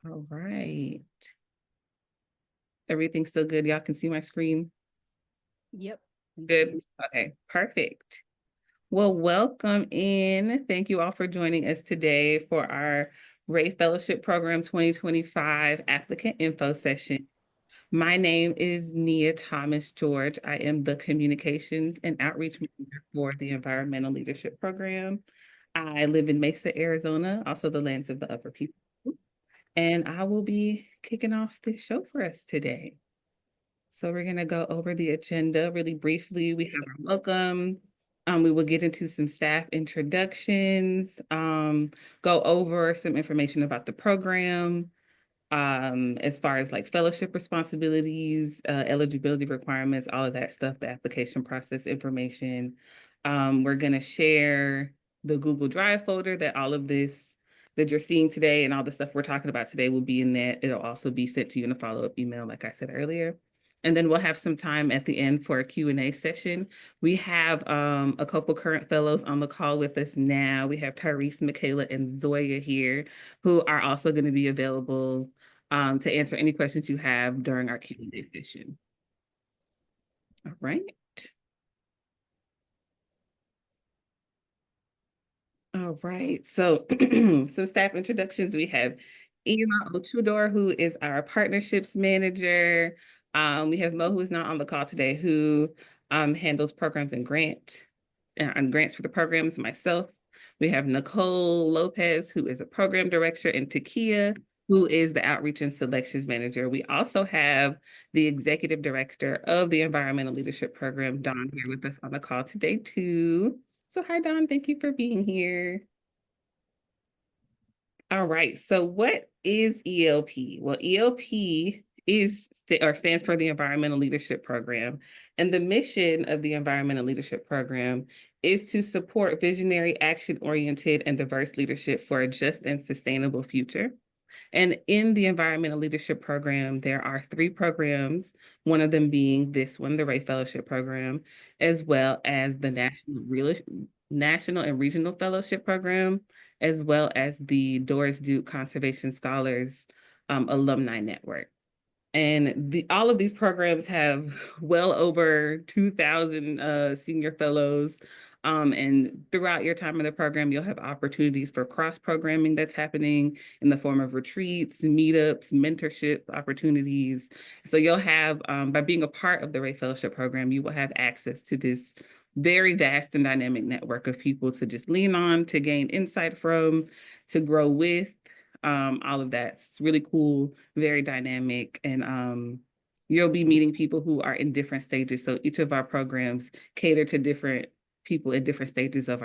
All right. Everything's still good. Y'all can see my screen. Yep. Good. Okay, perfect. Well, welcome in. Thank you all for joining us today for our Ray Fellowship Program 2025 applicant info session. My name is Nia Thomas George. I am the Communications and Outreach Manager for the Environmental Leadership Program. I live in Mesa, Arizona, also the lands of the Upper People. And I will be kicking off the show for us today. So we're going to go over the agenda really briefly. We have our welcome. We will get into some staff introductions, go over some information about the program, as far as like fellowship responsibilities, eligibility requirements, all of that stuff, the application process information. We're going to share the Google Drive folder that all of this that you're seeing today and all the stuff we're talking about today will be in that. It'll also be sent to you in a follow-up email, like I said earlier. And then we'll have some time at the end for a Q&A session. We have a couple current fellows on the call with us now. We have Tyrese, Michaela, and Zoya here, who are also going to be available to answer any questions you have during our Q&A session. All right. All right. So some staff introductions. We have Ira Ochudor, who is our partnerships manager. We have Mo, who is not on the call today, who handles programs and grants for the programs, myself. We have Nicole Lopez, who is a program director, and Takia, who is the outreach and selections manager. We also have the executive director of the environmental leadership program, Don, here with us on the call today too. So hi, Don, thank you for being here. All right, so what is ELP? Well, ELP stands for the Environmental Leadership Program. And the mission of the Environmental Leadership Program is to support visionary, action-oriented, and diverse leadership for a just and sustainable future. And in the Environmental Leadership Program, there are three programs, one of them being this one, the Ray Fellowship Program, as well as the National and Regional Fellowship Program, as well as the Doris Duke Conservation Scholars Alumni Network. And all of these programs have well over 2,000 senior fellows. And throughout your time in the program, you'll have opportunities for cross-programming that's happening in the form of retreats, meetups, mentorship opportunities. So you'll have, by being a part of the Ray Fellowship Program, you will have access to this very vast and dynamic network of people to just lean on, to gain insight from, to grow with, all of that. It's really cool, very dynamic, and you'll be meeting people who are in different stages. So each of our programs cater to different people at different stages of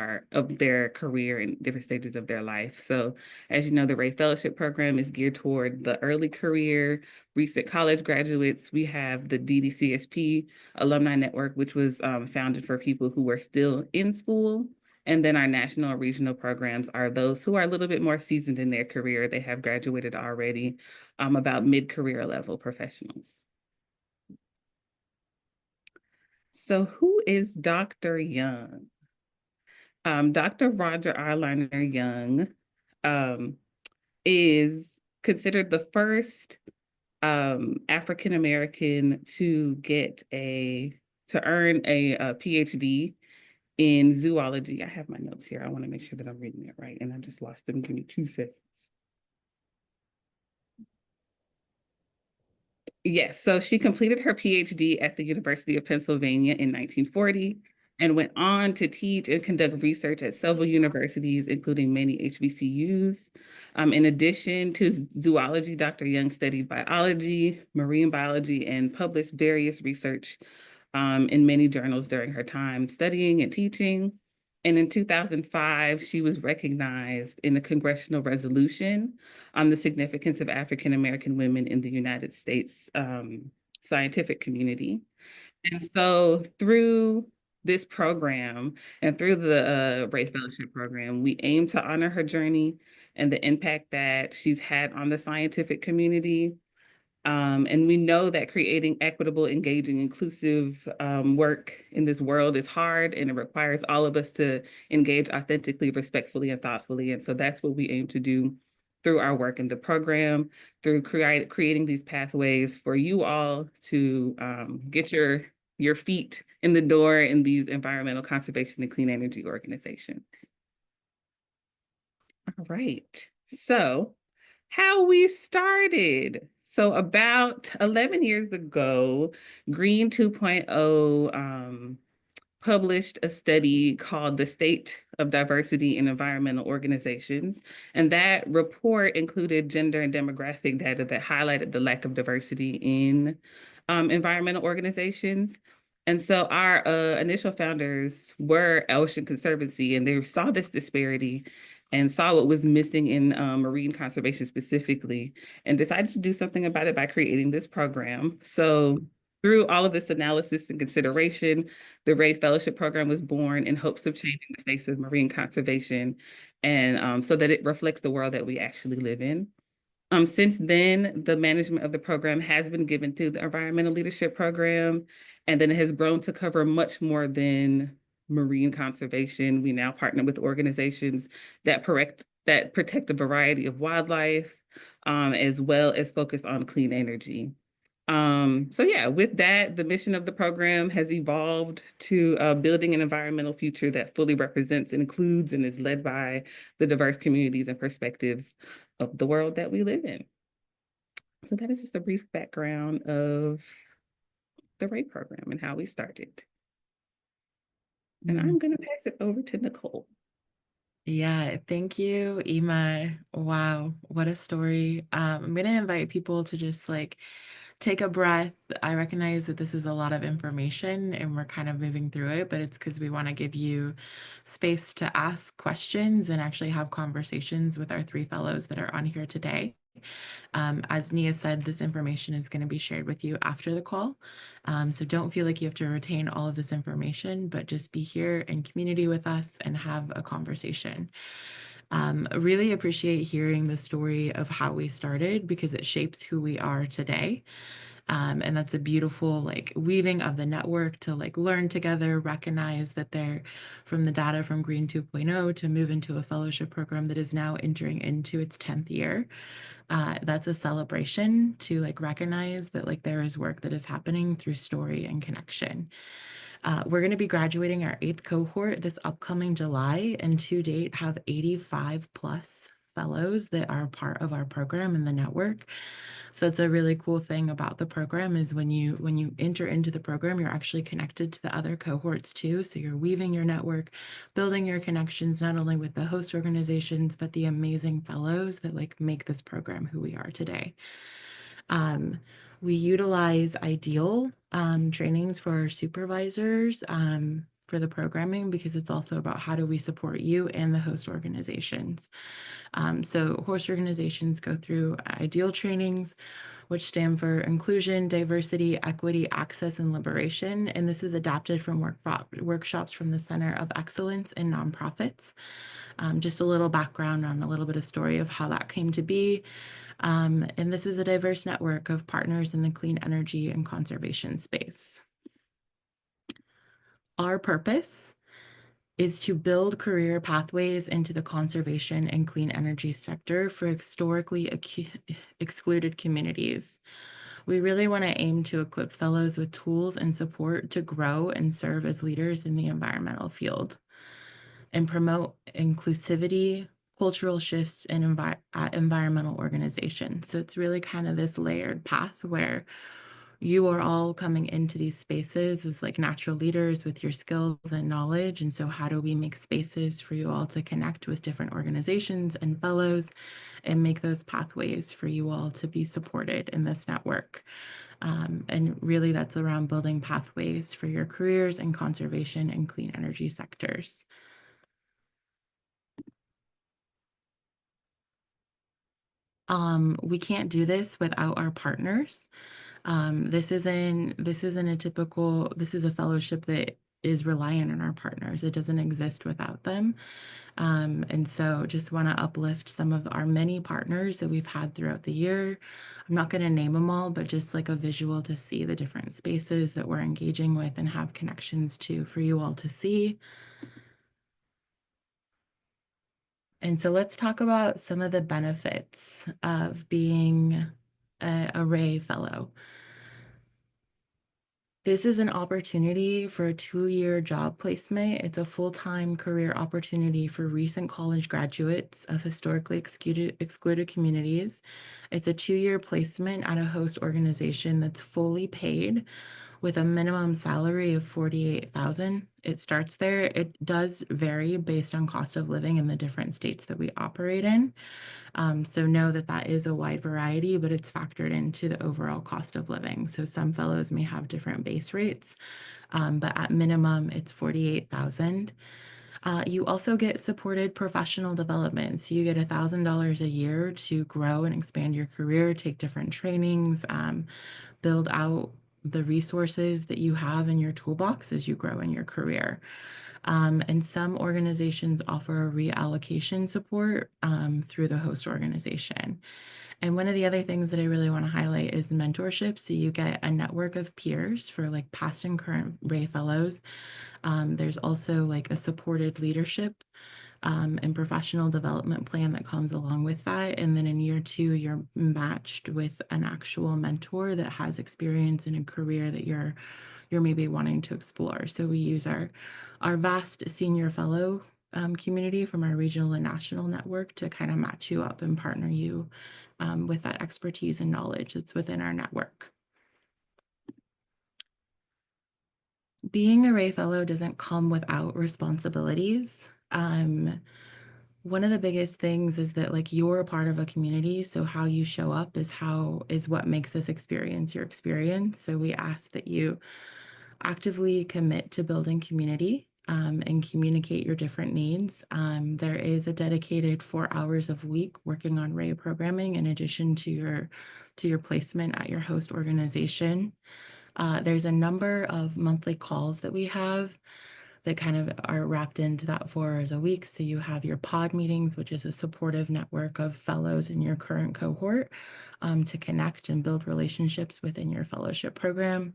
their career and different stages of their life. So as you know, the Ray Fellowship Program is geared toward the early career, recent college graduates. We have the DDCSP Alumni Network, which was founded for people who were still in school. And then our national and regional programs are those who are a little bit more seasoned in their career. They have graduated already, about mid-career level professionals. So who is Dr. Young? Dr. Roger Arliner Young is considered the first African American to earn a PhD in zoology. I have my notes here. I want to make sure that I'm reading it right, and I just lost them. Give me 2 seconds. Yes, so she completed her PhD at the University of Pennsylvania in 1940 and went on to teach and conduct research at several universities, including many HBCUs. In addition to zoology, Dr. Young studied biology, marine biology, and published various research in many journals during her time studying and teaching. And in 2005, she was recognized in a congressional resolution on the significance of African American women in the United States scientific community. And so through this program and through the Ray Fellowship Program, we aim to honor her journey and the impact that she's had on the scientific community. And we know that creating equitable, engaging, inclusive work in this world is hard, and it requires all of us to engage authentically, respectfully, and thoughtfully. And so that's what we aim to do through our work in the program, through creating these pathways for you all to get your feet in the door in these environmental conservation and clean energy organizations. All right. So, how we started. So, about 11 years ago, Green 2.0 published a study called The State of Diversity in Environmental Organizations. And that report included gender and demographic data that highlighted the lack of diversity in environmental organizations. And so our initial founders were Ocean Conservancy, and they saw this disparity and saw what was missing in marine conservation specifically, and decided to do something about it by creating this program. So through all of this analysis and consideration, the Ray Fellowship Program was born in hopes of changing the face of marine conservation, and so that it reflects the world that we actually live in. Since then, the management of the program has been given to the Environmental Leadership Program, and then it has grown to cover much more than marine conservation. We now partner with organizations that protect a variety of wildlife, as well as focus on clean energy. So yeah, with that, the mission of the program has evolved to building an environmental future that fully represents and includes and is led by the diverse communities and perspectives of the world that we live in. So that is just a brief background of the RAY program and how we started. And I'm going to pass it over to Nicole. Yeah, thank you, Ima. Wow, what a story. I'm going to invite people to just like take a breath. I recognize that this is a lot of information and we're kind of moving through it, but it's because we want to give you space to ask questions and actually have conversations with our three fellows that are on here today. As Nia said, this information is going to be shared with you after the call. So don't feel like you have to retain all of this information, but just be here in community with us and have a conversation. I really appreciate hearing the story of how we started because it shapes who we are today. And that's a beautiful like weaving of the network to like learn together, recognize that they're from the data from Green 2.0 to move into a fellowship program that is now entering into its 10th year. That's a celebration to like recognize that like there is work that is happening through story and connection. We're going to be graduating our 8th cohort this upcoming July, and to date have 85 plus fellows that are part of our program and the network. So that's a really cool thing about the program is when you enter into the program, you're actually connected to the other cohorts too. So you're weaving your network, building your connections, not only with the host organizations, but the amazing fellows that like make this program who we are today. We utilize ideal trainings for our supervisors for the programming because it's also about how do we support you and the host organizations. So host organizations go through ideal trainings, which stand for inclusion, diversity, equity, access, and liberation. And this is adapted from workshops from the Center of Excellence in Nonprofits. Just a little background on a little bit of story of how that came to be. And this is a diverse network of partners in the clean energy and conservation space. Our purpose is to build career pathways into the conservation and clean energy sector for historically excluded communities. We really want to aim to equip fellows with tools and support to grow and serve as leaders in the environmental field and promote inclusivity, cultural shifts, and environmental organization. So it's really kind of this layered path where you are all coming into these spaces as like natural leaders with your skills and knowledge. And so how do we make spaces for you all to connect with different organizations and fellows and make those pathways for you all to be supported in this network? And really that's around building pathways for your careers in conservation and clean energy sectors. We can't do this without our partners. This isn't a typical, this is a fellowship that is reliant on our partners. It doesn't exist without them. And so just want to uplift some of our many partners that we've had throughout the year. I'm not going to name them all, but just like a visual to see the different spaces that we're engaging with and have connections to for you all to see. And so let's talk about some of the benefits of being a Ray Fellow. This is an opportunity for a 2-year job placement. It's a full-time career opportunity for recent college graduates of historically excluded communities. It's a 2-year placement at a host organization that's fully paid with a minimum salary of $48,000. It starts there. It does vary based on cost of living in the different states that we operate in. So know that that is a wide variety, but it's factored into the overall cost of living. So some fellows may have different base rates, but at minimum, it's $48,000. You also get supported professional development. So you get $1,000 a year to grow and expand your career, take different trainings, build out the resources that you have in your toolbox as you grow in your career. And some organizations offer reallocation support through the host organization. And one of the other things that I really want to highlight is mentorship. So you get a network of peers for like past and current Ray Fellows. There's also like a supported leadership and professional development plan that comes along with that. And then in year 2, you're matched with an actual mentor that has experience in a career that you're maybe wanting to explore. So we use our vast senior fellow community from our regional and national network to kind of match you up and partner you with that expertise and knowledge that's within our network. Being a Ray Fellow doesn't come without responsibilities. One of the biggest things is that like you're a part of a community, so how you show up is what makes this experience your experience. So we ask that you actively commit to building community and communicate your different needs. There is a dedicated 4 hours a week working on Ray programming in addition to your placement at your host organization. There's a number of monthly calls that we have that kind of are wrapped into that 4 hours a week. So you have your pod meetings, which is a supportive network of fellows in your current cohort to connect and build relationships within your fellowship program.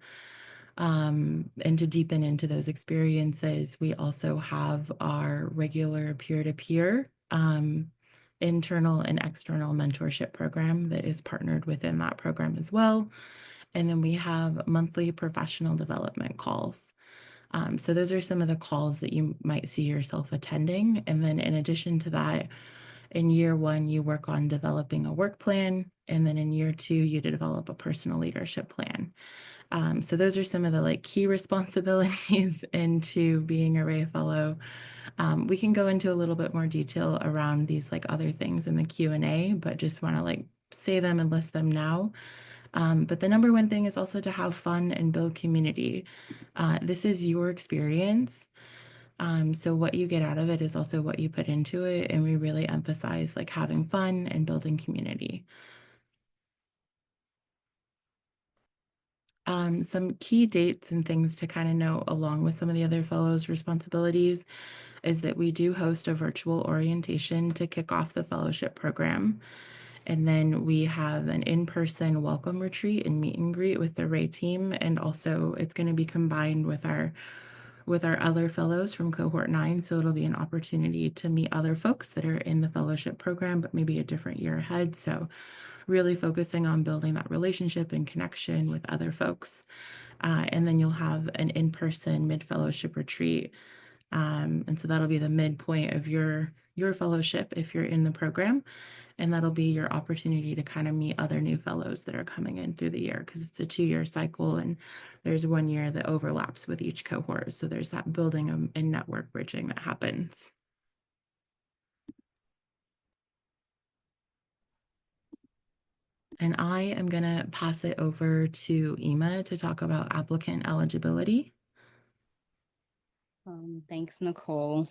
And to deepen into those experiences, we also have our regular peer-to-peer internal and external mentorship program that is partnered within that program as well. And then we have monthly professional development calls. So those are some of the calls that you might see yourself attending. And then in addition to that, in year 1, you work on developing a work plan. And then in year 2, you develop a personal leadership plan. So those are some of the like key responsibilities into being a Ray Fellow. We can go into a little bit more detail around these like other things in the Q&A, but just want to like say them and list them now. But the number one thing is also to have fun and build community. This is your experience. So what you get out of it is also what you put into it. And we really emphasize like having fun and building community. Some key dates and things to kind of know along with some of the other fellows' responsibilities is that we do host a virtual orientation to kick off the fellowship program. And then we have an in-person welcome retreat and meet and greet with the Ray team. And also it's going to be combined with our other fellows from cohort 9. So it'll be an opportunity to meet other folks that are in the fellowship program, but maybe a different year ahead. So really focusing on building that relationship and connection with other folks. And then you'll have an in-person mid-fellowship retreat. And so that'll be the midpoint of your fellowship if you're in the program. And that'll be your opportunity to kind of meet other new fellows that are coming in through the year because it's a 2-year cycle and there's 1 year that overlaps with each cohort. So there's that building and network bridging that happens. And I am going to pass it over to Ima to talk about applicant eligibility. Thanks, Nicole.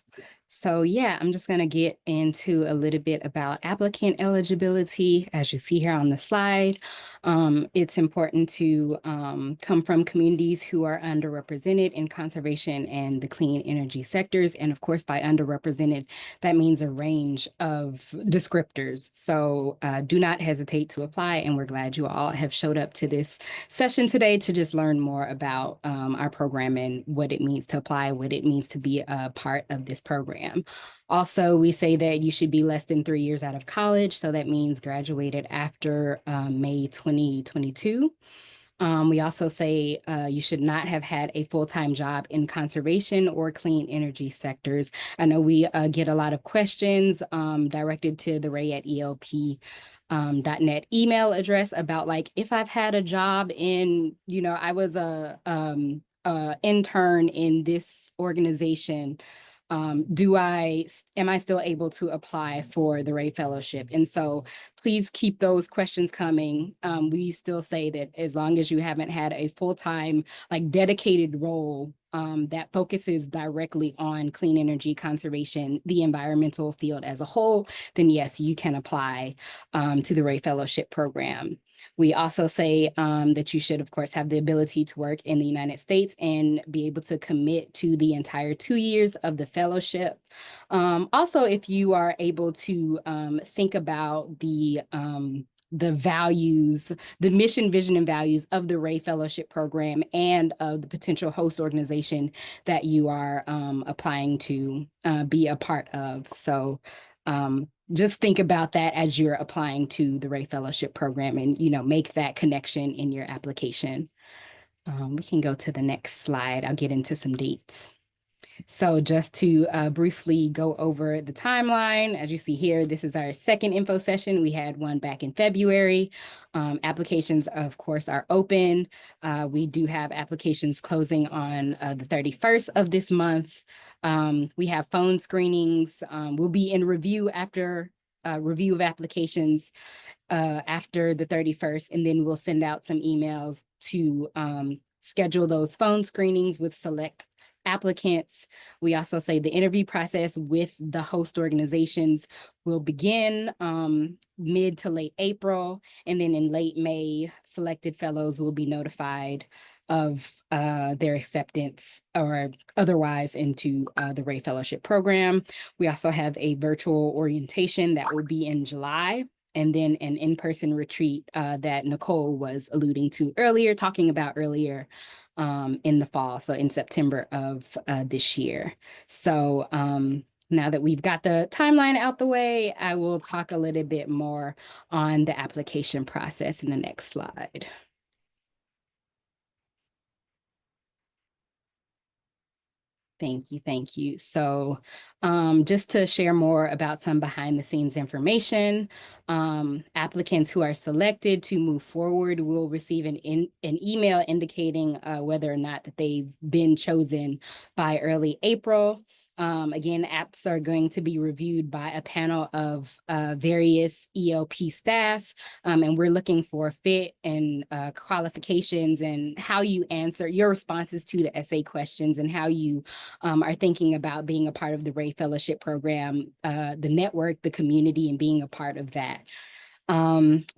So yeah, I'm just going to get into a little bit about applicant eligibility. As you see here on the slide, it's important to come from communities who are underrepresented in conservation and the clean energy sectors. And of course, by underrepresented, that means a range of descriptors. So do not hesitate to apply. And we're glad you all have showed up to this session today to just learn more about our program and what it means to apply, what it it means to be a part of this program. Also, we say that you should be less than 3 years out of college. So that means graduated after May 2022. We also say you should not have had a full-time job in conservation or clean energy sectors. I know we get a lot of questions directed to the Ray at ELP.net email address about like, if I've had a job in, I was a intern in this organization, am I still able to apply for the Ray Fellowship? And so please keep those questions coming. We still say that as long as you haven't had a full-time, like dedicated role that focuses directly on clean energy conservation, the environmental field as a whole, then yes, you can apply to the Ray Fellowship program. We also say that you should, of course, have the ability to work in the United States and be able to commit to the entire 2 years of the fellowship. Also, if you are able to think about the values, the mission, vision, and values of the Ray Fellowship Program and of the potential host organization that you are applying to be a part of. So just think about that as you're applying to the Ray Fellowship Program and, make that connection in your application. We can go to the next slide. I'll get into some dates. So just to briefly go over the timeline, as you see here, this is our second info session. We had one back in February. Applications, of course, are open. We do have applications closing on the 31st of this month. We have phone screenings. We'll be in review after review of applications after the 31st, and then we'll send out some emails to schedule those phone screenings with select applicants. We also say the interview process with the host organizations will begin mid to late April, and then in late May, selected fellows will be notified of their acceptance or otherwise into the Ray Fellowship Program. We also have a virtual orientation that will be in July, and then an in-person retreat that Nicole was alluding to earlier, talking about earlier in the fall, so in September of this year. So now that we've got the timeline out the way, I will talk a little bit more on the application process in the next slide. Thank you, thank you. So just to share more about some behind the scenes information, applicants who are selected to move forward will receive an email indicating whether or not that they've been chosen by early April. Again, apps are going to be reviewed by a panel of various ELP staff, and we're looking for fit and qualifications and how you answer your responses to the essay questions and how you are thinking about being a part of the Ray Fellowship Program, the network, the community, and being a part of that.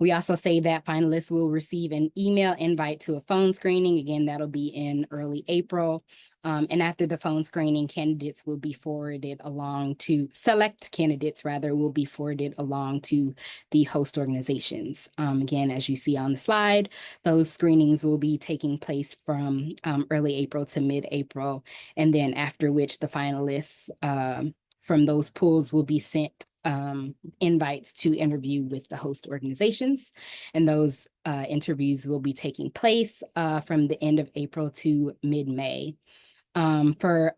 We also say that finalists will receive an email invite to a phone screening. Again, that'll be in early April. And after the phone screening, candidates will be forwarded along to, select candidates rather, will be forwarded along to the host organizations. Again, as you see on the slide, those screenings will be taking place from early April to mid-April, and then after which the finalists from those pools will be sent invites to interview with the host organizations. And those interviews will be taking place from the end of April to mid-May. For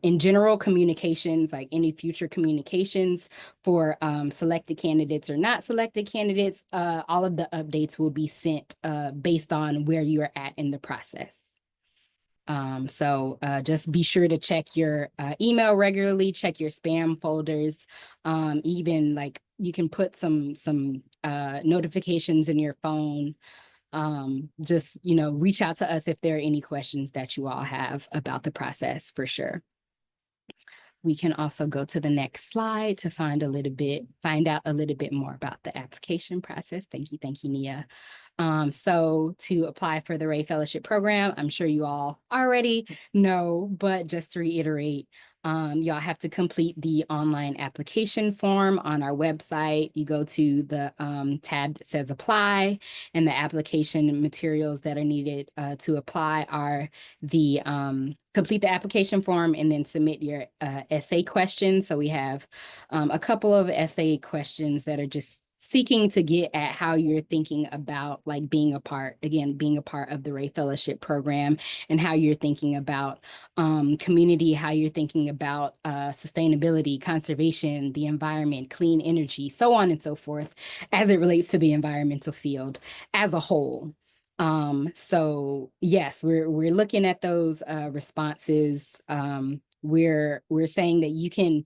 in general communications, like any future communications for selected candidates or not selected candidates, all of the updates will be sent based on where you're at in the process. So just be sure to check your email regularly, check your spam folders, even like you can put some notifications in your phone. Just, reach out to us if there are any questions that you all have about the process for sure. We can also go to the next slide to find out a little bit more about the application process. Thank you, Nia. So to apply for the Ray Fellowship Program, I'm sure you all already know, but just to reiterate, Y'all have to complete the online application form on our website. You go to the tab that says apply, and the application materials that are needed to apply are the complete the application form and then submit your essay questions. So we have a couple of essay questions that are just seeking to get at how you're thinking about like being a part of the Ray Fellowship Program, and how you're thinking about community, how you're thinking about sustainability, conservation, the environment, clean energy, so on and so forth, as it relates to the environmental field as a whole. So yes, we're looking at those responses. We're saying that you can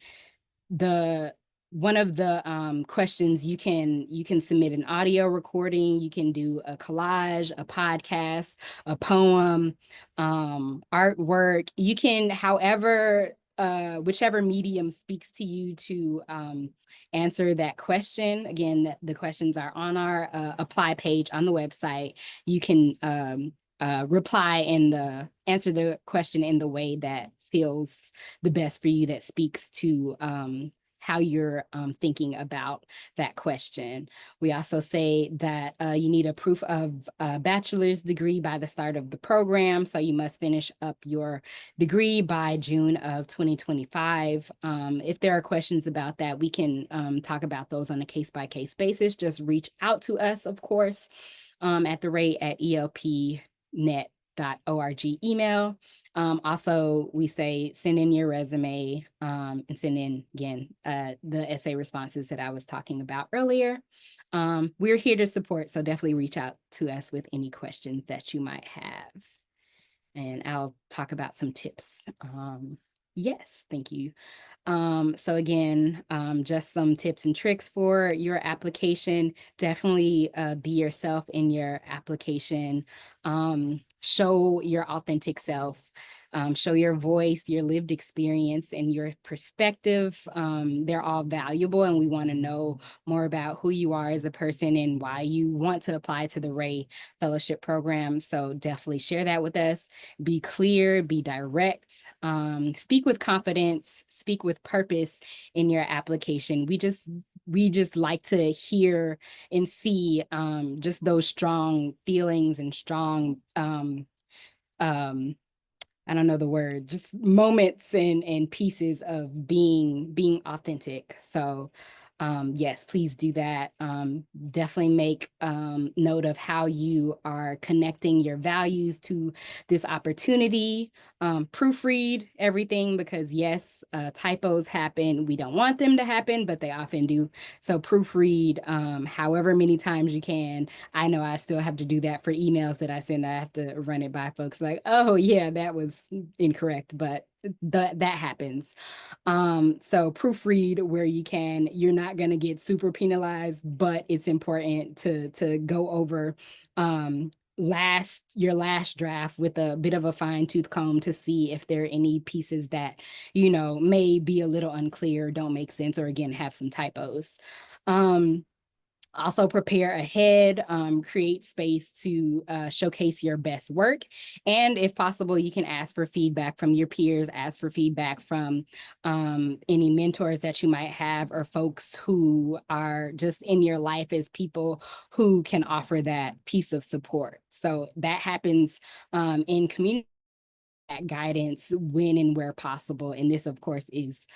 one of the questions, you can submit an audio recording, you can do a collage, a podcast, a poem, artwork. You can, however, whichever medium speaks to you to answer that question. Again, the questions are on our apply page on the website. You can reply answer the question in the way that feels the best for you, that speaks to how you're thinking about that question. We also say that you need a proof of a bachelor's degree by the start of the program. So you must finish up your degree by June of 2025. If there are questions about that, we can talk about those on a case-by-case basis. Just reach out to us, of course, at the rate at elpnet.org email. Also, we say send in your resume and send in, again, the essay responses that I was talking about earlier. We're here to support, so definitely reach out to us with any questions that you might have. And I'll talk about some tips. Yes, thank you. So again, just some tips and tricks for your application. Definitely be yourself in your application. Show your authentic self. Show your voice, your lived experience, and your perspective. They're all valuable, and we want to know more about who you are as a person and why you want to apply to the Ray Fellowship Program. So definitely share that with us. Be clear, be direct, speak with confidence, speak with purpose in your application. We just like to hear and see just those strong feelings and strong I don't know the word, just moments and pieces of being authentic. So yes, please do that. Definitely make note of how you are connecting your values to this opportunity. Proofread everything, because yes, typos happen. We don't want them to happen, but they often do. So proofread however many times you can. I know I still have to do that for emails that I send. I have to run it by folks like, oh yeah, that was incorrect, but that happens. So proofread where you can. You're not going to get super penalized, but it's important to go over your last draft with a bit of a fine-tooth comb to see if there are any pieces that may be a little unclear, don't make sense, or again have some typos. Also prepare ahead, create space to showcase your best work. And if possible, you can ask for feedback from your peers, ask for feedback from any mentors that you might have, or folks who are just in your life as people who can offer that piece of support. So that happens in community guidance when and where possible. And this, of course, is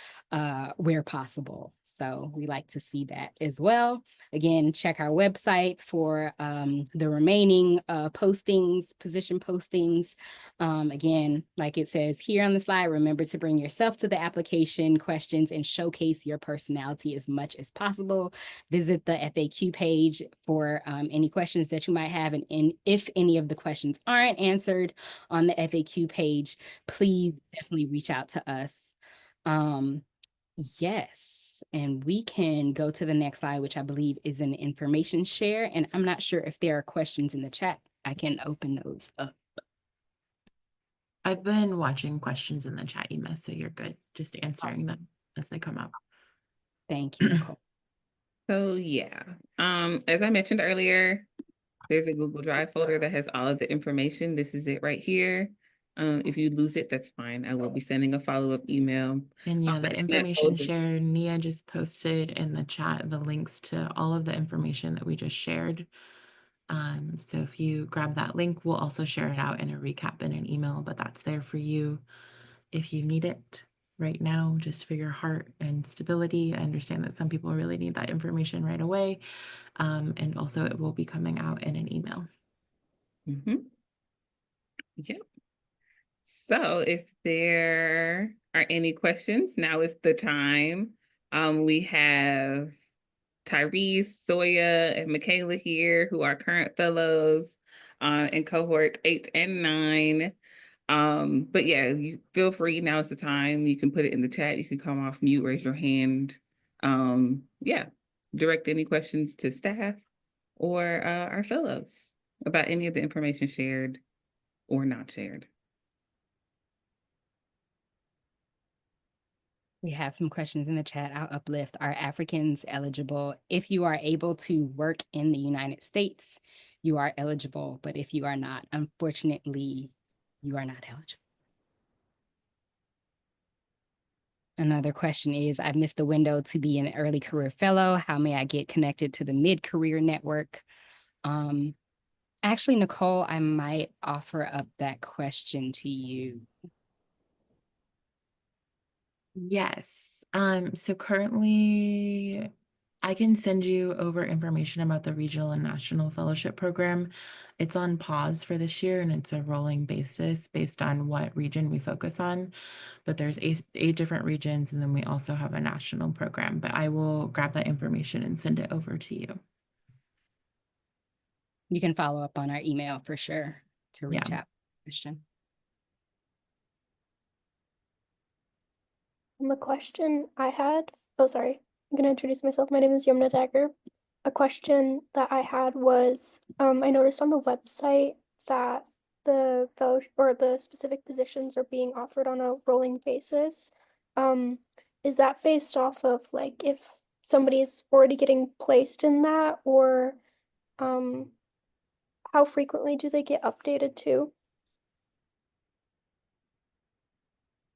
where possible. So we like to see that as well. Again, check our website for the remaining postings, position postings. Again, like it says here on the slide, remember to bring yourself to the application questions and showcase your personality as much as possible. Visit the FAQ page for any questions that you might have. And if any of the questions aren't answered on the FAQ page, please definitely reach out to us. Yes, and we can go to the next slide, which I believe is an information share. And I'm not sure if there are questions in the chat. I can open those up. I've been watching questions in the chat, Ema, so you're good. Just answering them as they come up. Thank you, Nicole. So yeah, as I mentioned earlier, there's a Google Drive folder that has all of the information. This is it right here. If you lose it, that's fine. I will be sending a follow-up email. And yeah, the And that information goes- shared, Nia just posted in the chat the links to all of the information that we just shared. So if you grab that link, we'll also share it out in a recap in an email, but that's there for you if you need it right now, just for your heart and stability. I understand that some people really need that information right away. And also it will be coming out in an email. Mhm. Yep. So if there are any questions, now is the time. We have Tyrese, Soya, and Michaela here, who are current fellows in cohort 8 and 9. But yeah, you feel free. Now is the time. You can put it in the chat. You can come off mute, raise your hand. Yeah, direct any questions to staff or our fellows about any of the information shared or not shared. We have some questions in the chat. I'll uplift. Are Africans eligible? If you are able to work in the United States, you are eligible. But if you are not, unfortunately, you are not eligible. Another question is, I've missed the window to be an early career fellow. How may I get connected to the mid-career network? Actually, Nicole, I might offer up that question to you. Yes. So currently I can send you over information about the regional and national fellowship program. It's on pause for this year and it's a rolling basis based on what region we focus on. But there's eight different regions, and then we also have a national program. But I will grab that information and send it over to you. You can follow up on our email for sure to reach Yeah. out. Question. A question I had, oh, sorry, I'm gonna introduce myself. My name is Yumna Dagger. A question that I had was, I noticed on the website that the fellow or the specific positions are being offered on a rolling basis. Is that based off of like if somebody's already getting placed in that, or how frequently do they get updated to?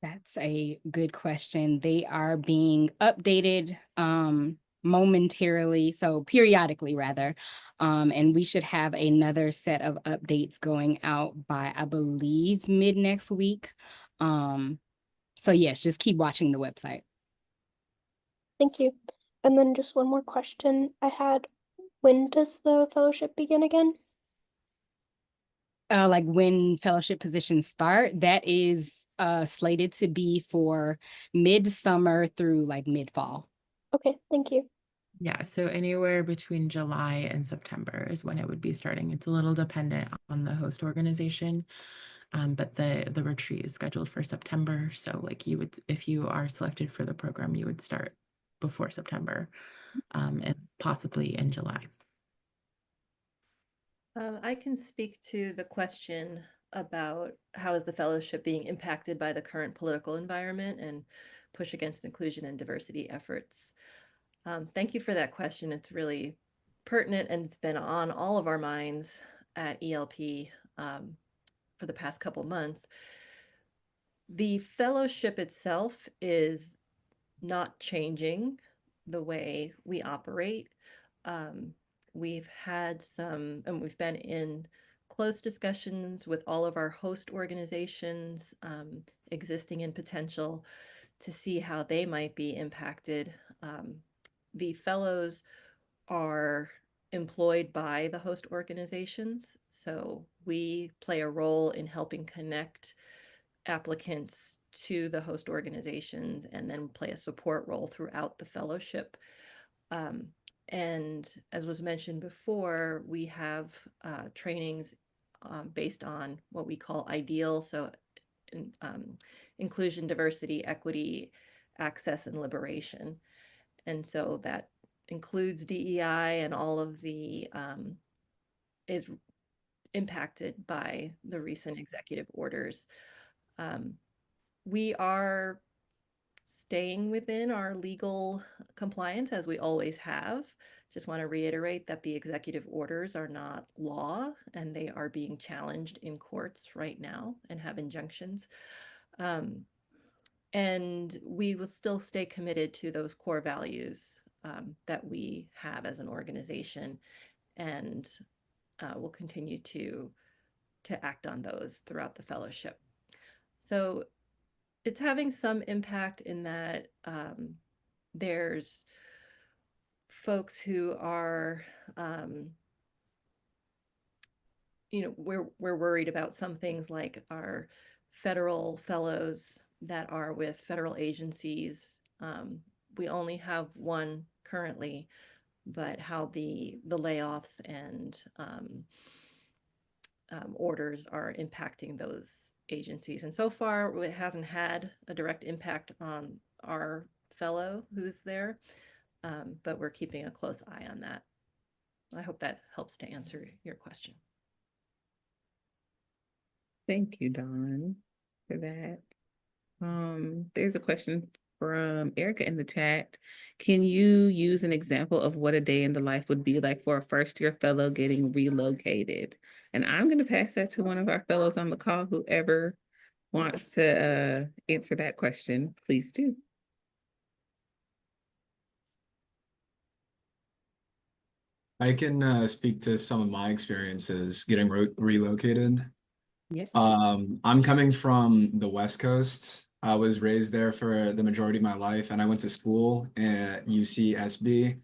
That's a good question. They are being updated momentarily, so periodically rather. And we should have another set of updates going out by, I believe, mid next week. So yes, just keep watching the website. Thank you. And then just one more question I had. When does the fellowship begin again? Like when fellowship positions start, that is slated to be for midsummer through like mid-fall. Okay, thank you. Yeah, so anywhere between July and September is when it would be starting. It's a little dependent on the host organization, but the retreat is scheduled for September. So like you would, if you are selected for the program, you would start before September, and possibly in July. I can speak to the question about how is the fellowship being impacted by the current political environment and push against inclusion and diversity efforts. Thank you for that question. It's really pertinent and it's been on all of our minds at ELP for the past couple months. The fellowship itself is not changing the way we operate. We've had some, and we've been in close discussions with all of our host organizations, existing and potential, to see how they might be impacted. The fellows are employed by the host organizations, so we play a role in helping connect applicants to the host organizations and then play a support role throughout the fellowship. And as was mentioned before, we have trainings based on what we call ideal, so inclusion, diversity, equity, access, and liberation. And so that includes DEI, and all of the is impacted by the recent executive orders. We are staying within our legal compliance as we always have. Just want to reiterate that the executive orders are not law and they are being challenged in courts right now and have injunctions. And we will still stay committed to those core values that we have as an organization, and we'll continue to act on those throughout the fellowship. So it's having some impact in that there's folks who are, we're worried about some things like our federal fellows that are with federal agencies. We only have one currently, but how the layoffs and orders are impacting those agencies. And so far, it hasn't had a direct impact on our fellow who's there, but we're keeping a close eye on that. I hope that helps to answer your question. Thank you, Dawn, for that. There's a question from Erica in the chat. Can you use an example of what a day in the life would be like for a first-year fellow getting relocated? And I'm going to pass that to one of our fellows on the call. Whoever wants to answer that question, please do. I can speak to some of my experiences getting relocated. Yes. I'm coming from the West Coast. I was raised there for the majority of my life, and I went to school at UCSB.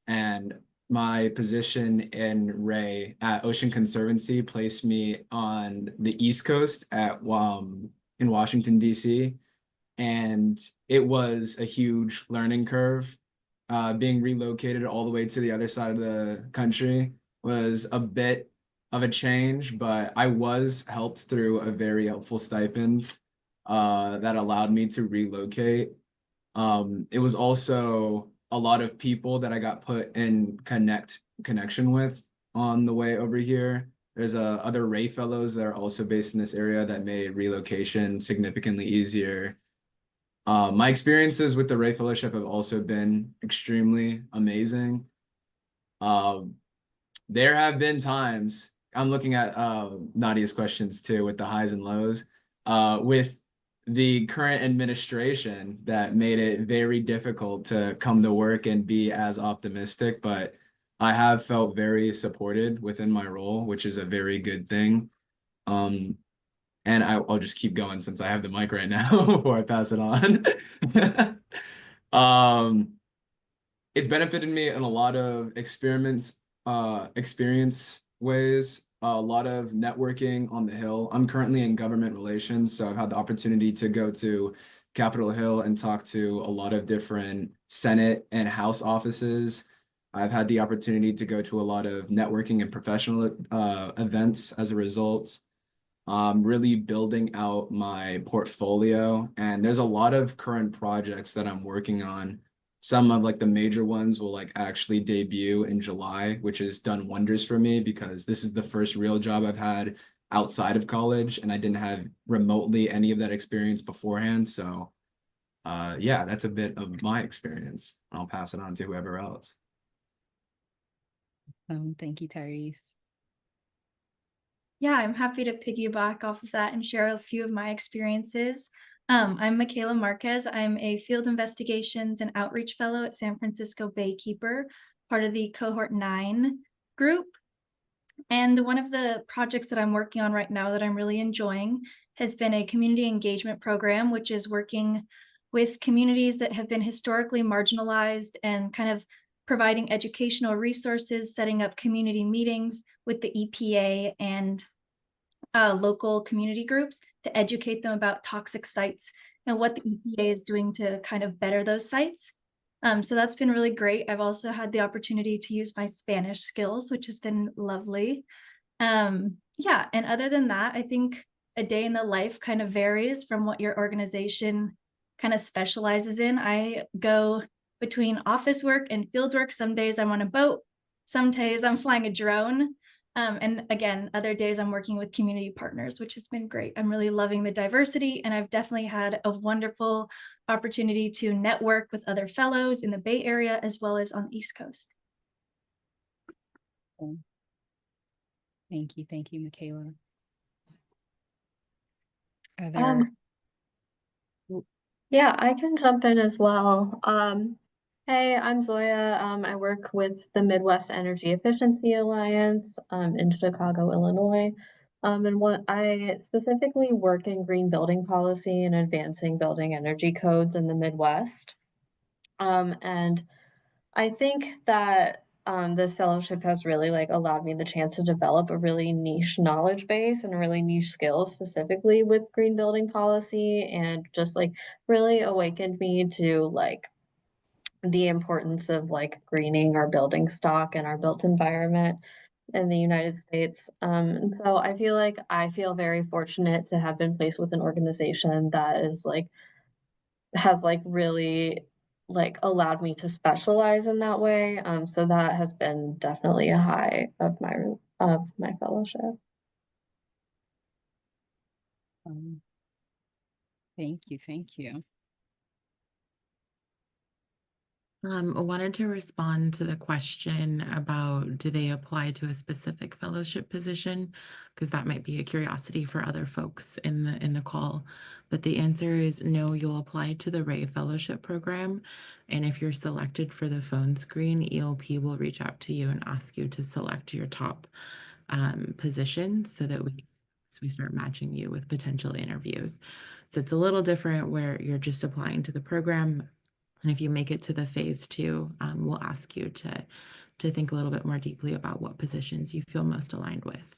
And my position in Ray at Ocean Conservancy placed me on the East Coast at in Washington, D.C. And it was a huge learning curve. Being relocated all the way to the other side of the country was a bit of a change, but I was helped through a very helpful stipend that allowed me to relocate. It was also a lot of people that I got put in connection with on the way over here. There's other Ray fellows that are also based in this area that made relocation significantly easier. My experiences with the Ray Fellowship have also been extremely amazing. There have been times, I'm looking at Nadia's questions too, with the highs and lows, with the current administration that made it very difficult to come to work and be as optimistic, but I have felt very supported within my role, which is a very good thing. And I'll just keep going since I have the mic right now before I pass it on. It's benefited me in a lot of experience ways, a lot of networking on the Hill. I'm currently in government relations, so I've had the opportunity to go to Capitol Hill and talk to a lot of different Senate and House offices. I've had the opportunity to go to a lot of networking and professional events as a result. Really building out my portfolio, and there's a lot of current projects that I'm working on. Some of like the major ones will like actually debut in July, which has done wonders for me because this is the first real job I've had outside of college, and I didn't have remotely any of that experience beforehand. So yeah, that's a bit of my experience. I'll pass it on to whoever else. Thank you, Tyrese. Yeah, I'm happy to piggyback off of that and share a few of my experiences. I'm Michaela Marquez. I'm a field investigations and outreach fellow at San Francisco Baykeeper, part of the cohort 9 group. And one of the projects that I'm working on right now that I'm really enjoying has been a community engagement program, which is working with communities that have been historically marginalized and kind of providing educational resources, setting up community meetings with the EPA and local community groups to educate them about toxic sites and what the EPA is doing to kind of better those sites. So that's been really great. I've also had the opportunity to use my Spanish skills, which has been lovely. Yeah, and other than that, I think a day in the life kind of varies from what your organization kind of specializes in. I go between office work and field work. Some days I'm on a boat, some days I'm flying a drone. And again, other days I'm working with community partners, which has been great. I'm really loving the diversity, and I've definitely had a wonderful opportunity to network with other fellows in the Bay Area as well as on the East Coast. Thank you, Michaela. Yeah, I can jump in as well. Hey, I'm Zoya. I work with the Midwest Energy Efficiency Alliance in Chicago, Illinois. And what I specifically work in green building policy and advancing building energy codes in the Midwest. And I think that this fellowship has really like allowed me the chance to develop a really niche knowledge base and a really niche skill specifically with green building policy, and just like really awakened me to like the importance of like greening our building stock and our built environment in the United States. And so I feel very fortunate to have been placed with an organization that is like has like really like allowed me to specialize in that way. So that has been definitely a high of my fellowship. Thank you. I wanted to respond to the question about do they apply to a specific fellowship position, because that might be a curiosity for other folks in the call. But the answer is no, you'll apply to the Ray Fellowship Program. And if you're selected for the phone screen, ELP will reach out to you and ask you to select your top position so that we start matching you with potential interviews. So it's a little different where you're just applying to the program. And if you make it to the phase 2, we'll ask you to think a little bit more deeply about what positions you feel most aligned with.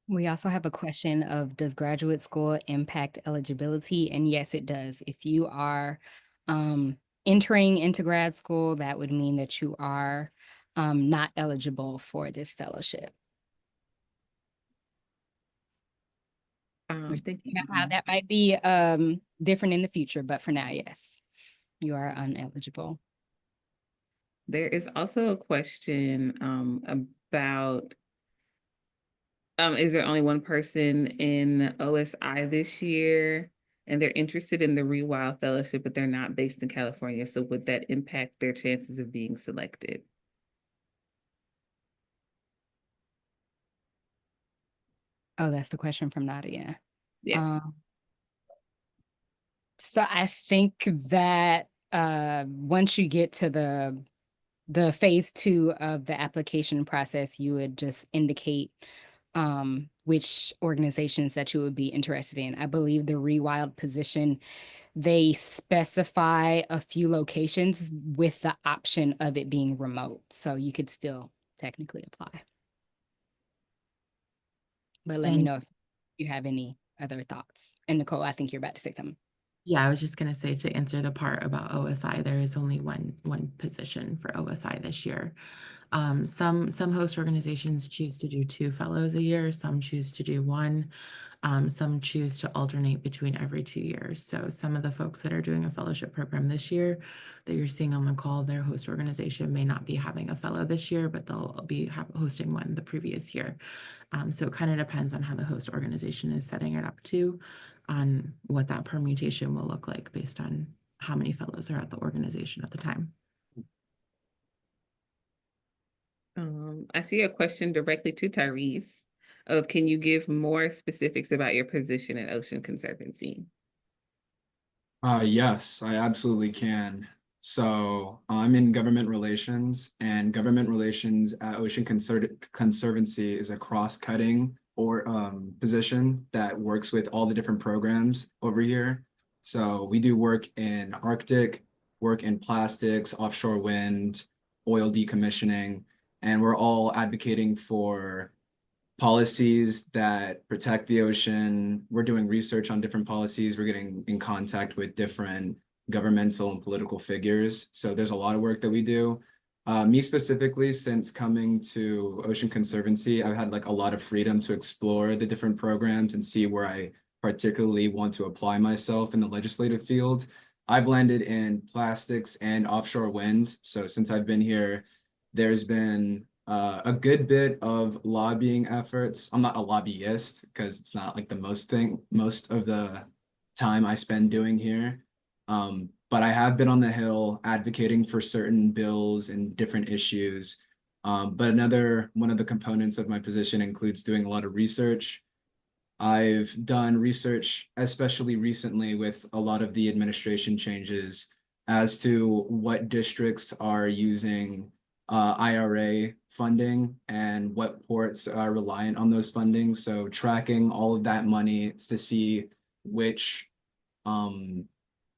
We also have a question of, does graduate school impact eligibility? And yes, it does. If you are entering into grad school, that would mean that you are not eligible for this fellowship. We're thinking about how that might be different in the future, but for now, yes, you are ineligible. There is also a question about is there only one person in OSI this year, and they're interested in the Rewild Fellowship, but they're not based in California. So would that impact their chances of being selected? Oh, that's the question from Nadia. Yes. So I think that once you get to the phase 2 of the application process, you would just indicate which organizations that you would be interested in. I believe the Rewild position, they specify a few locations with the option of it being remote. So you could still technically apply. But let me know if you have any other thoughts. And Nicole, I think you're about to say something. Yeah, I was just going to say, to answer the part about OSI, there is only one position for OSI this year. Some host organizations choose to do 2 fellows a year. Some choose to do 1. Some choose to alternate between every 2 years. So some of the folks that are doing a fellowship program this year that you're seeing on the call, their host organization may not be having a fellow this year, but they'll be hosting one the previous year. So it kind of depends on how the host organization is setting it up too, on what that permutation will look like based on how many fellows are at the organization at the time. I see a question directly to Tyrese of, can you give more specifics about your position at Ocean Conservancy? Yes, I absolutely can. So I'm in government relations, and government relations at Ocean Conservancy is a cross-cutting position that works with all the different programs over here. So we do work in Arctic, work in plastics, offshore wind, oil decommissioning, and we're all advocating for policies that protect the ocean. We're doing research on different policies. We're getting in contact with different governmental and political figures. So there's a lot of work that we do. Me specifically, since coming to Ocean Conservancy, I've had like a lot of freedom to explore the different programs and see where I particularly want to apply myself in the legislative field. I've landed in plastics and offshore wind. So since I've been here, there's been a good bit of lobbying efforts. I'm not a lobbyist because it's not like the most of the time I spend doing here. But I have been on the Hill advocating for certain bills and different issues. But another one of the components of my position includes doing a lot of research. I've done research, especially recently with a lot of the administration changes, as to what districts are using IRA funding and what ports are reliant on those funding. So tracking all of that money to see which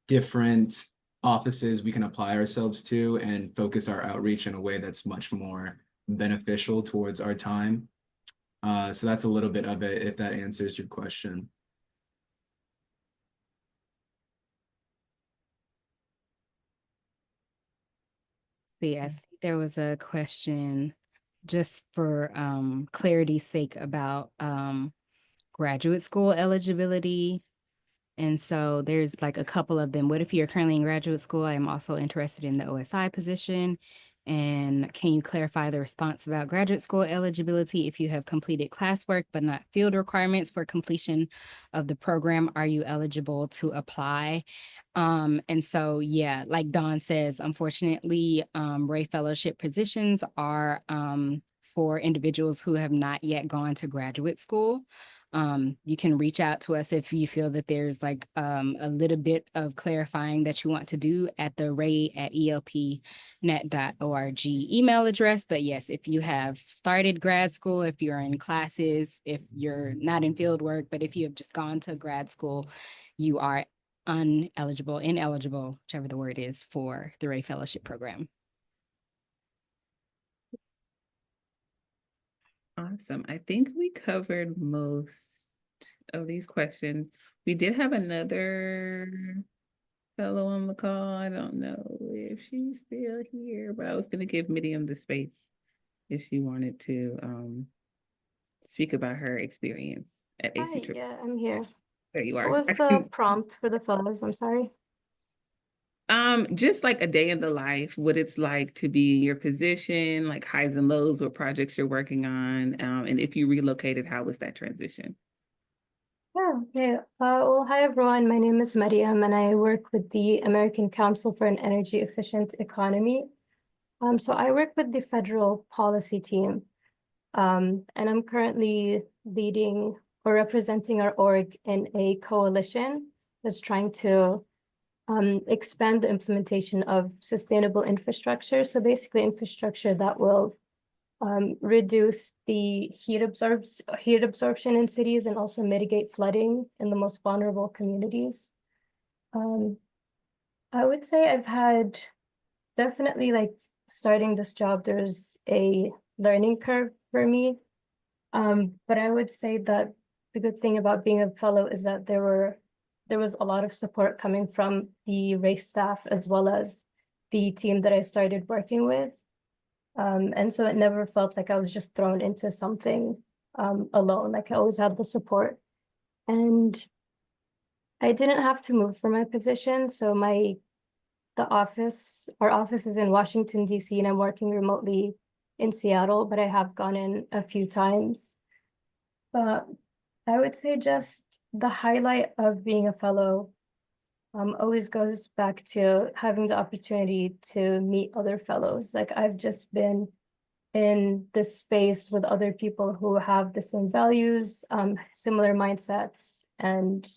different offices we can apply ourselves to and focus our outreach in a way that's much more beneficial towards our time. So that's a little bit of it, if that answers your question. See, I think there was a question just for clarity's sake about graduate school eligibility. And so there's like a couple of them. What if you're currently in graduate school? I am also interested in the OSI position. And can you clarify the response about graduate school eligibility? If you have completed classwork but not field requirements for completion of the program, are you eligible to apply? And so, yeah, like Dawn says, unfortunately, Ray Fellowship positions are for individuals who have not yet gone to graduate school. You can reach out to us if you feel that there's like a little bit of clarifying that you want to do at the ray@elpnet.org email address. But yes, if you have started grad school, if you're in classes, if you're not in field work, but if you have just gone to grad school, you are ineligible, whichever the word is, for the Ray Fellowship Program. Awesome. I think we covered most of these questions. We did have another fellow on the call. I don't know if she's still here, but I was going to give Miriam the space if she wanted to speak about her experience at AC Hi, Trip. yeah, I'm here. There you What are. was the prompt for the fellows? I'm sorry. Just like a day in the life, what it's like to be in your position, like highs and lows, what projects you're working on, and if you relocated, how was that transition? Yeah, okay. Well, hi everyone. My name is Mariam, and I work with the American Council for an Energy Efficient Economy. So I work with the federal policy team, and I'm currently leading or representing our org in a coalition that's trying to expand the implementation of sustainable infrastructure. So basically infrastructure that will reduce the heat absorption in cities and also mitigate flooding in the most vulnerable communities. I would say I've had definitely like starting this job, there's a learning curve for me. But I would say that the good thing about being a fellow is that there was a lot of support coming from the race staff as well as the team that I started working with. And so it never felt like I was just thrown into something alone. Like I always had the support. And I didn't have to move for my position. So our office is in Washington, D.C., and I'm working remotely in Seattle, but I have gone in a few times. But I would say just the highlight of being a fellow always goes back to having the opportunity to meet other fellows. Like I've just been in this space with other people who have the same values, similar mindsets, and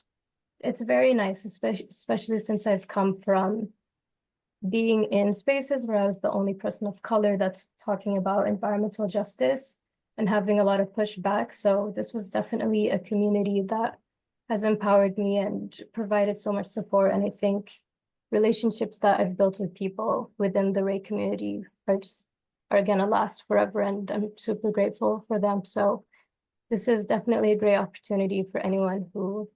it's very nice, especially since I've come from being in spaces where I was the only person of color that's talking about environmental justice and having a lot of pushback. So this was definitely a community that has empowered me and provided so much support. And I think relationships that I've built with people within the Ray community are gonna last forever, and I'm super grateful for them. So this is definitely a great opportunity for anyone who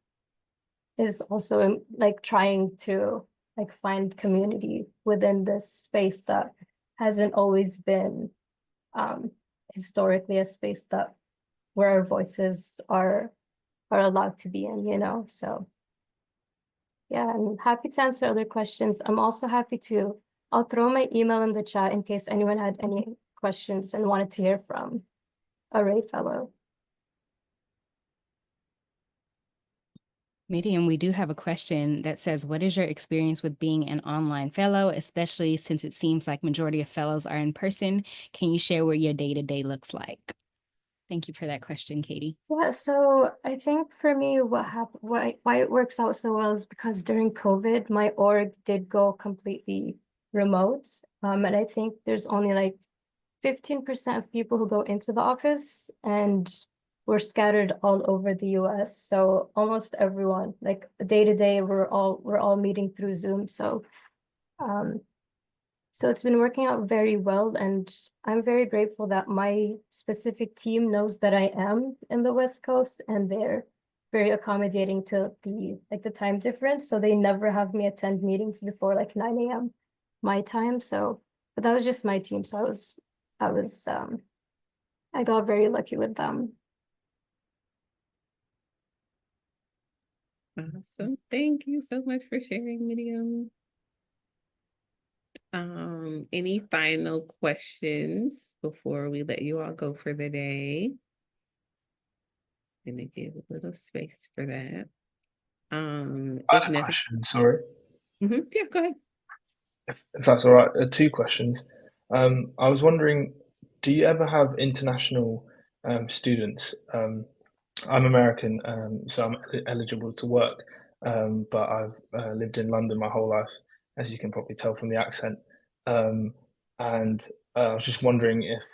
is also like trying to like find community within this space that hasn't always been historically a space that where our voices are allowed to be in, you know. So yeah, I'm happy to answer other questions. I'm also happy to, I'll throw my email in the chat in case anyone had any questions and wanted to hear from a Ray Fellow. Medium, we do have a question that says, what is your experience with being an online fellow, especially since it seems like majority of fellows are in person? Can you share what your day-to-day looks like? Thank you for that question, Katie. Yeah, so I think for me, what happened, why it works out so well is because during COVID, my org did go completely remote. And I think there's only like 15% of people who go into the office, and we're scattered all over the US. So almost everyone, like day to day, we're all meeting through Zoom. So so it's been working out very well, and I'm very grateful that my specific team knows that I am in the West Coast, and they're very accommodating to the time difference. So they never have me attend meetings before like 9 a.m. my time. So, but that was just my team. So I got very lucky with them. Awesome. Thank you so much for sharing, Medium. Any final questions before we let you all go for the day? Gonna give a little space for that. I had a question, sorry. Yeah, go ahead. If that's all right, two questions. I was wondering, do you ever have international students? I'm American, so I'm eligible to work, but I've lived in London my whole life, as you can probably tell from the accent. And I was just wondering if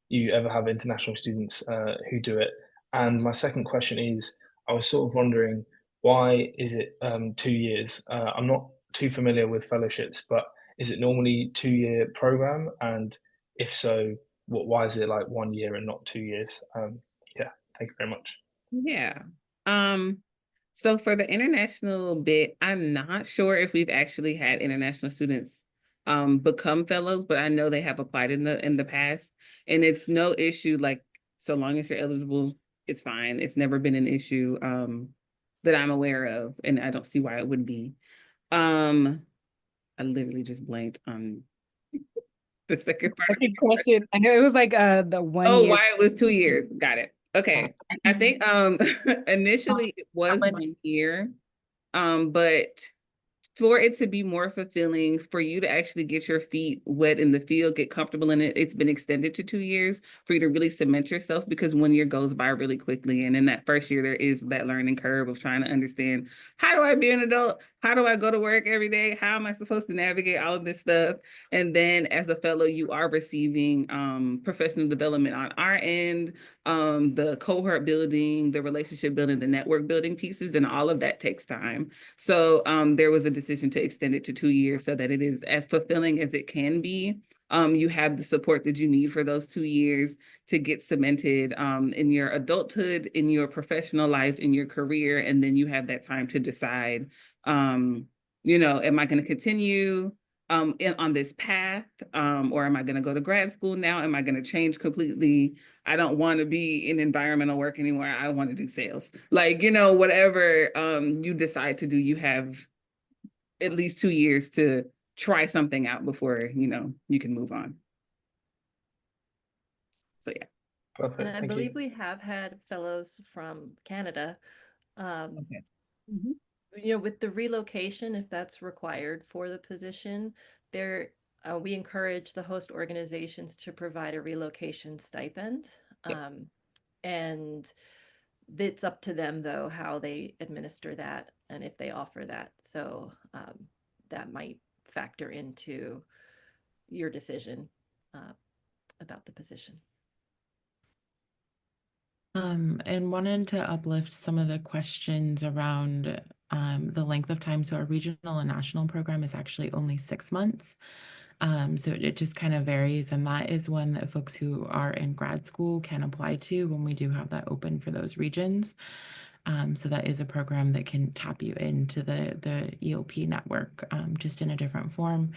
you ever have international students who do it. And my second question is, I was sort of wondering, why is it 2 years? I'm not too familiar with fellowships, but is it normally 2-year program? And if so, why is it like 1 year and not 2 years? Yeah, thank you very much. Yeah. So for the international bit, I'm not sure if we've actually had international students become fellows, but I know they have applied in the past, and it's no issue. Like, so long as you're eligible, it's fine. It's never been an issue that I'm aware of, and I don't see why it would be. I literally just blanked on the second part. Second question. I know it was like the 1 Oh, year. why it was 2 years. Got it. Okay. I think initially it was 1 year. But for it to be more fulfilling, for you to actually get your feet wet in the field, get comfortable in it, it's been extended to 2 years for you to really cement yourself, because 1 year goes by really quickly. And in that first year, there is that learning curve of trying to understand, how do I be an adult? How do I go to work every day? How am I supposed to navigate all of this stuff? And then as a fellow, you are receiving professional development on our end, the cohort building, the relationship building, the network building pieces, and all of that takes time. So there was a decision to extend it to 2 years so that it is as fulfilling as it can be. You have the support that you need for those 2 years to get cemented in your adulthood, in your professional life, in your career, and then you have that time to decide, am I going to continue on this path, or am I going to go to grad school now? Am I going to change completely? I don't want to be in environmental work anymore. I want to do sales. Like, whatever you decide to do, you have at least 2 years to try something out before, you can move on. So yeah. Perfect. And I believe we have had fellows from Canada. Okay. With the relocation, if that's required for the position, we encourage the host organizations to provide a relocation stipend. And it's up to them, though, how they administer that and if they offer that. So that might factor into your decision about the position. And wanted to uplift some of the questions around the length of time. So our regional and national program is actually only 6 months. So it just kind of varies. And that is one that folks who are in grad school can apply to when we do have that open for those regions. So that is a program that can tap you into the EOP network, just in a different form.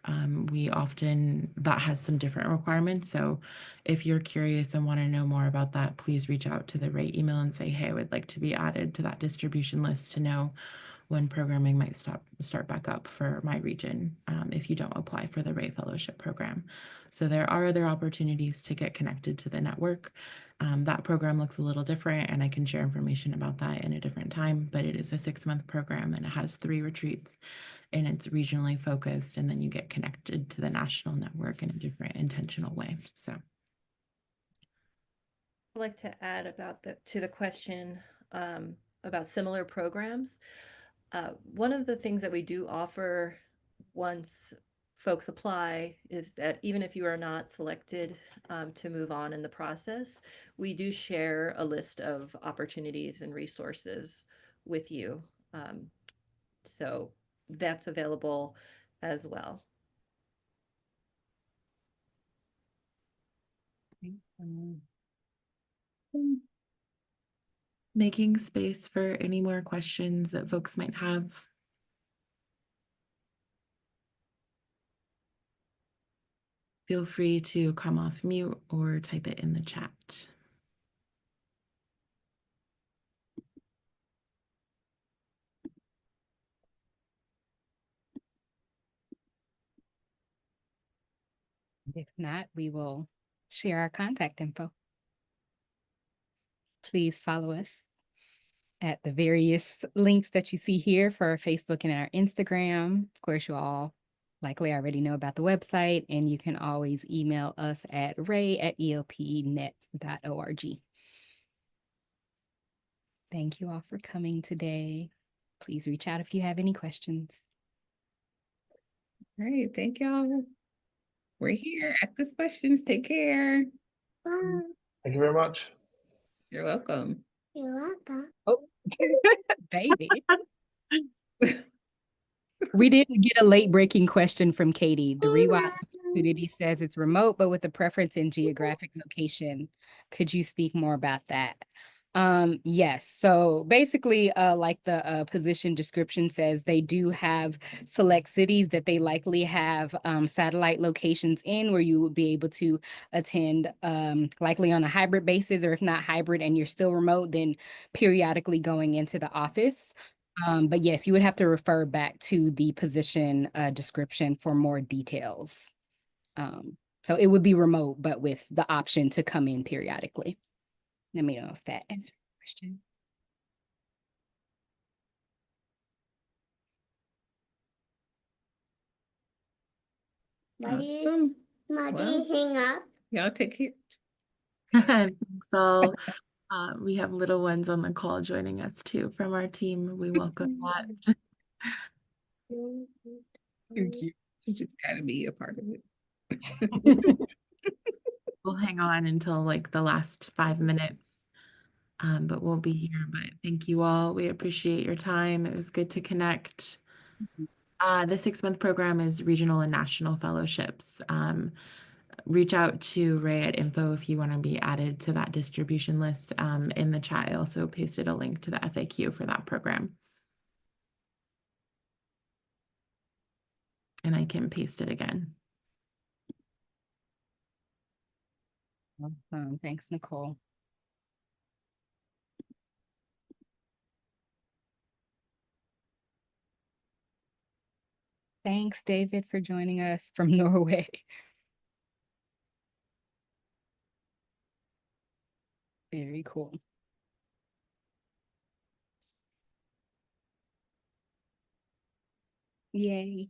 That has some different requirements. So if you're curious and want to know more about that, please reach out to the right email and say, hey, I would like to be added to that distribution list to know when programming might start back up for my region if you don't apply for the Ray Fellowship Program. So there are other opportunities to get connected to the network. That program looks a little different, and I can share information about that in a different time, but it is a 6-month program and it has 3 retreats and it's regionally focused, and then you get connected to the national network in a different intentional way. So I'd like to add to the question about similar programs. One of the things that we do offer once folks apply is that even if you are not selected to move on in the process, we do share a list of opportunities and resources with you. So that's available as well. Making space for any more questions that folks might have. Feel free to come off mute or type it in the chat. If not, we will share our contact info. Please follow us at the various links that you see here for our Facebook and our Instagram. Of course, you all likely already know about the website, and you can always email us at ray@elpnet.org. Thank you all for coming today. Please reach out if you have any questions. Great. Thank y'all. We're here. Ask us questions. Take care. Thank you very much. You're welcome. You're welcome. Oh, baby. We did get a late breaking question from Katie. The rewatch opportunity says it's remote, but with a preference in geographic location. Could you speak more about that? Yes. So basically, like the position description says, they do have select cities that they likely have satellite locations in where you would be able to attend likely on a hybrid basis, or if not hybrid and you're still remote, then periodically going into the office. But yes, you would have to refer back to the position description for more details. So it would be remote, but with the option to come in periodically. Let me know if that answers your question. Awesome. Well, hang up. y'all take care. Thanks all. We have little ones on the call joining us too from our team. We welcome that. Thank you. You just gotta be a part of it. We'll hang on until like the last 5 minutes, but we'll be here. But thank you all. We appreciate your time. It was good to connect. The 6-month program is regional and national fellowships. Reach out to Ray at info if you want to be added to that distribution list. In the chat, I also pasted a link to the FAQ for that program. And I can paste it again. Awesome. Thanks, Nicole. Thanks, David, for joining us from Norway. Very cool. Yay.